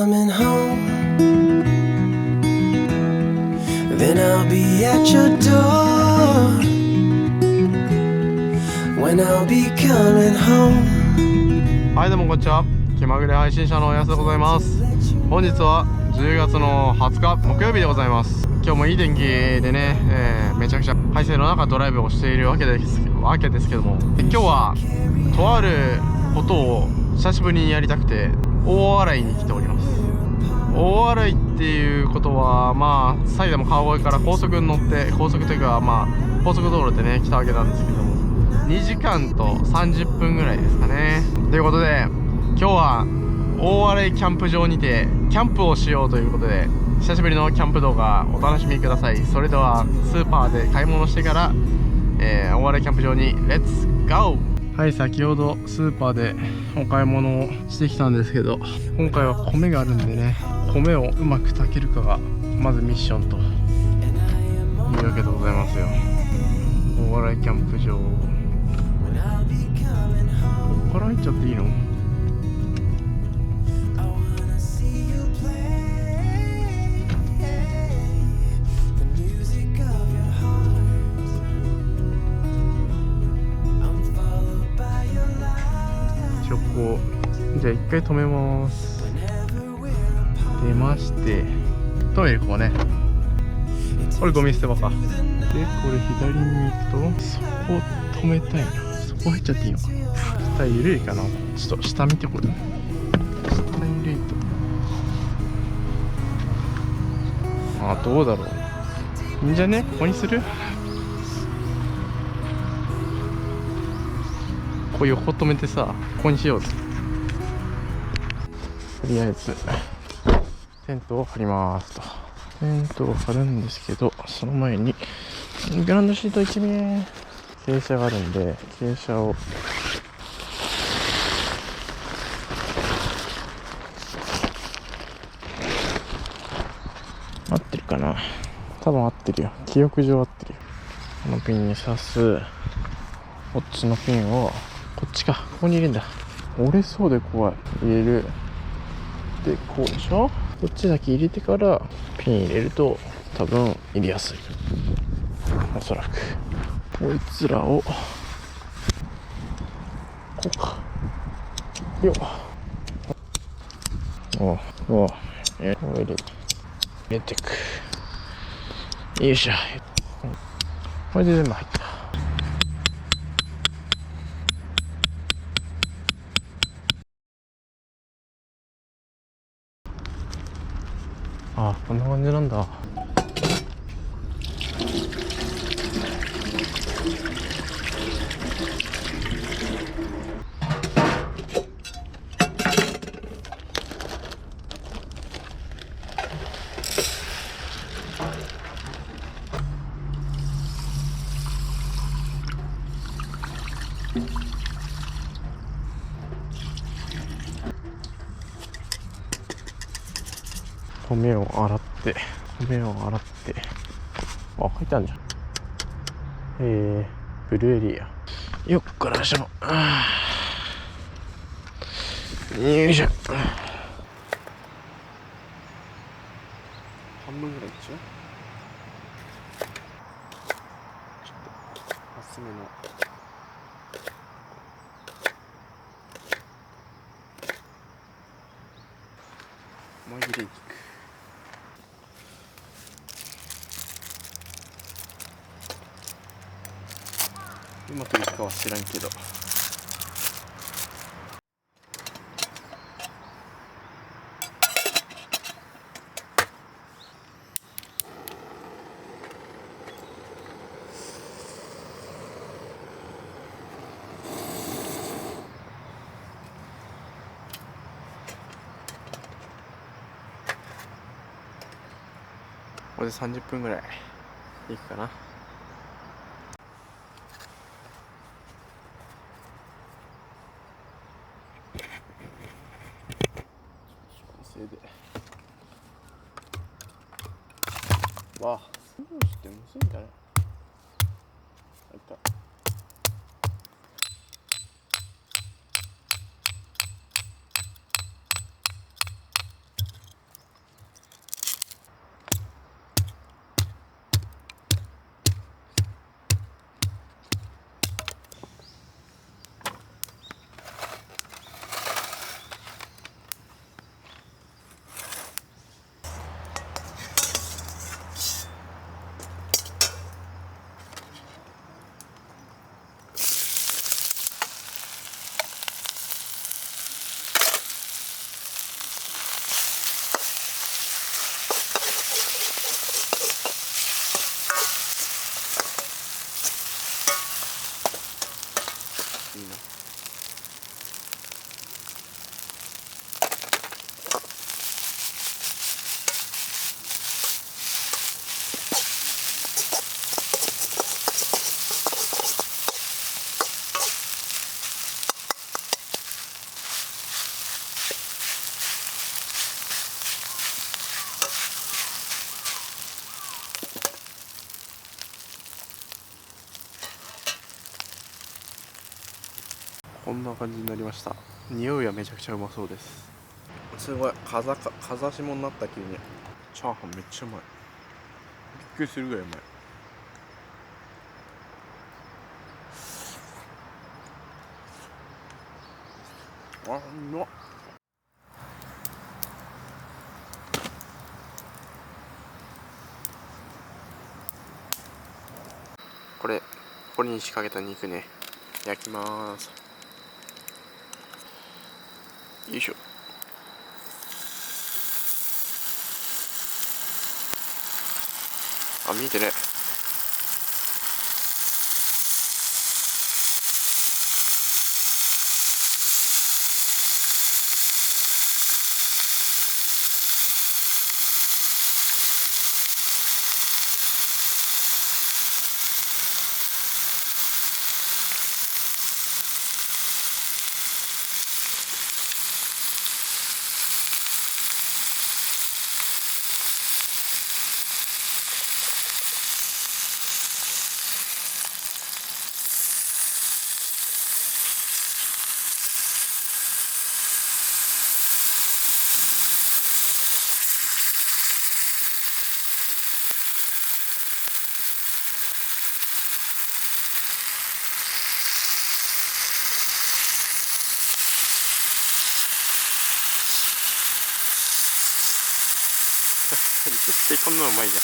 coming home, then I'll be at your door. When I'll be coming home. はい、どうもこんにちは。気まぐれ配信者のやすでございます。本日は10月の20日木曜日でございます。今日もいい天気でね、めちゃくちゃ快晴の中ドライブをしているわけですけども、今日はとあることを久しぶりにやりたくて大洗に来ております。大洗っていうことはまあ埼玉川越から高速に乗って高速というか高速道路でね来たわけなんですけども、2時間と30分ぐらいですかね。ということで今日は大洗キャンプ場にてキャンプをしようということで、久しぶりのキャンプ動画お楽しみください。それではスーパーで買い物してから、大洗キャンプ場にレッツゴー。はい、先ほどスーパーでお買い物をしてきたんですけど、今回は米があるんでね、米をうまく炊けるかがまずミッションというわけでございますよ。大洗キャンプ場、ここから入っちゃっていいの？じゃあ一回止めます。出まして、トイレここね。これゴミ捨て場か。で、これ左に行くと、そこ止めたいな。そこ入っちゃっていいのかな。下緩いかな。ちょっと下見てこれ。下緩いと。どうだろう。いいんじゃね？ここにする？こう横止めてさ、ここにしようぜ。とりあえずテントを張りますと。テントを張るんですけど、その前にグランドシート1名傾斜があるんで、傾斜を合ってるかな。多分合ってるよ、記憶上合ってるよ。このピンに刺す。こっちのピンをこっちか、ここに入れるんだ。折れそうで怖い。入れる。で、こうでしょ。こっちだけ入れてからピン入れると多分入れやすい、おそらく。こいつらをこうかよっ。入れてく。よいしょ。これで全部入った。こんな感じなんだ。米を洗って、入ってあるじゃん。ブルーエリア。よっこらしょ。よいしょ。半分ぐらいでしょ。ちょっと厚めの。紛れ肉。うまくいくかは知らんけど。これで30分ぐらいいくかな。せいでわあ、スムージってむずいんだね。入った。こんな感じになりました。匂いはめちゃくちゃうまそうです。すごい風下になった急に。チャーハンめっちゃうまい。びっくりするぐらいうまい。あ、うまっ。これに仕掛けた肉ね、焼きます。よいしょ。あ、見えてね。絶対こんなのうまいじゃん。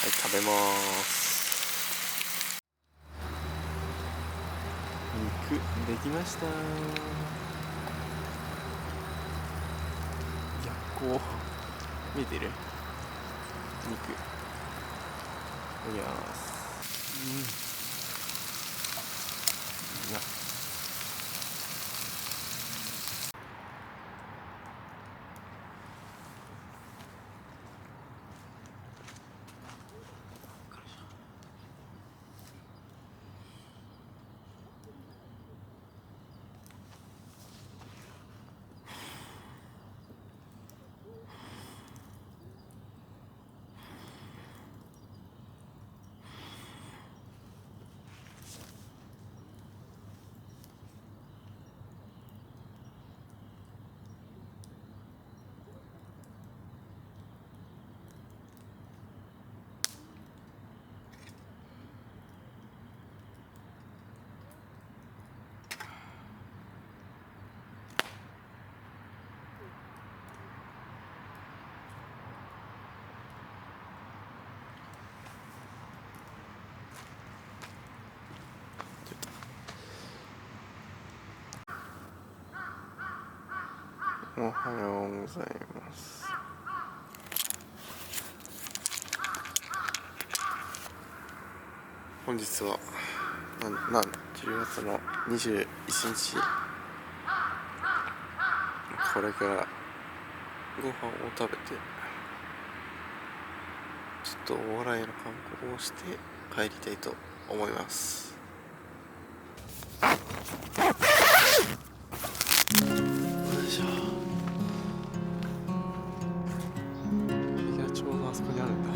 はい、食べます。肉できました。逆光見えてる？肉いきます。いや、おはようございます。本日は10月の21日、これからご飯を食べてちょっとお笑いの観光をして帰りたいと思います。よいしょ。ちょうどあそこにあるんだ。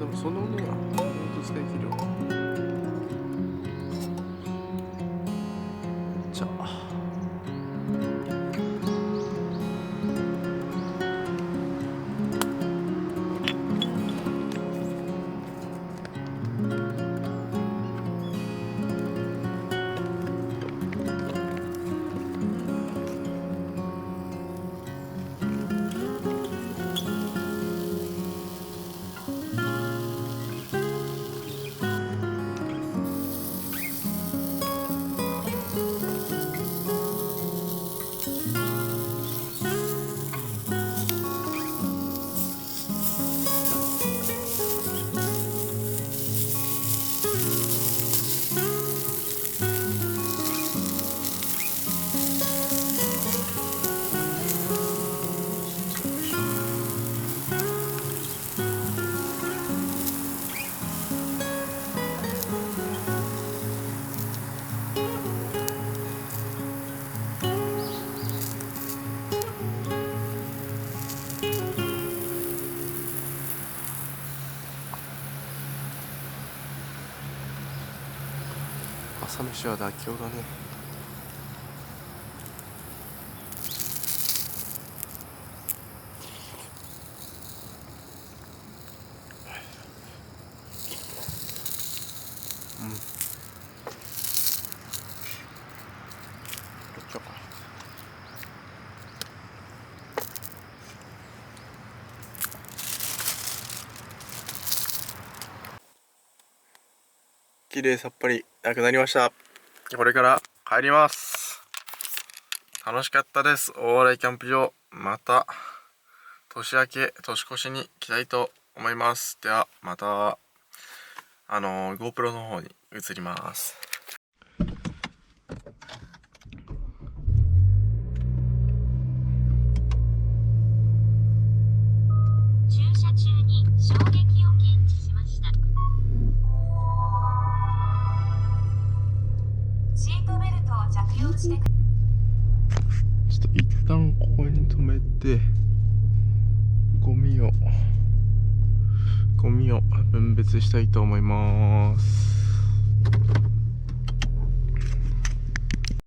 もそのね動物的量じゃあ朝飯は妥協だね。うん。よっちゃか。きれいさっぱりなくなりました。これから帰ります。楽しかったです。大洗キャンプ場、また年明け年越しに来たいと思います。ではまたGoPro の方に移ります。駐車中に衝撃を検知しました。シートベルトを着用してください。ちょっと一旦ここに止めてゴミを分別したいと思います。